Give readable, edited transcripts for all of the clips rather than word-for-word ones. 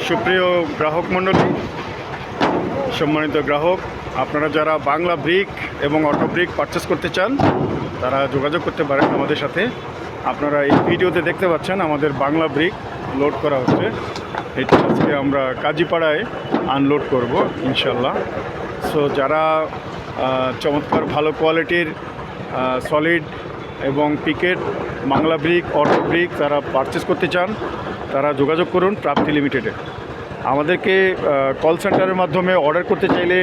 সুপ্রিয় গ্রাহক মণ্ডলী, সম্মানিত গ্রাহক, আপনারা যারা বাংলা ব্রিক এবং অটো ব্রিক পারচেস করতে চান তারা যোগাযোগ করতে পারেন আমাদের সাথে। আপনারা এই ভিডিওতে দেখতে পাচ্ছেন আমাদের বাংলা ব্রিক লোড করা হচ্ছে। এটা আজকে আমরা কাজীপাড়ায় আনলোড করব ইনশাল্লাহ। সো যারা চমৎকার ভালো কোয়ালিটির সলিড এবং পিকেট বাংলা ব্রিক অটো ব্রিক তারা পারচেস করতে চান তারা যোগাযোগ করুন প্রাপ্তি লিমিটেডে। আমাদেরকে কল সেন্টারের মাধ্যমে অর্ডার করতে চাইলে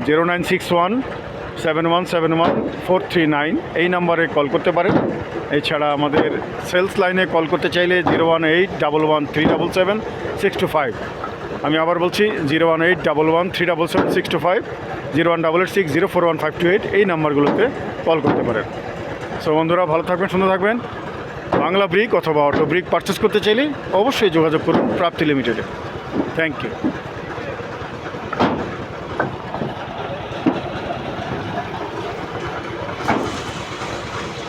09617171 এই নাম্বারে কল করতে পারেন। এছাড়া আমাদের সেলস লাইনে কল করতে চাইলে 01811377625। আমি আবার বলছি 01811377625, 01886041528 এই নাম্বারগুলোতে কল করতে পারেন। সো বন্ধুরা, ভালো থাকবেন, সুন্দর থাকবেন। বাংলা ব্রিক অথবা অটো ব্রিক পারচেস করতে চাইলে অবশ্যই যোগাযোগ করুন প্রাপ্তি লিমিটেডে। Thank you.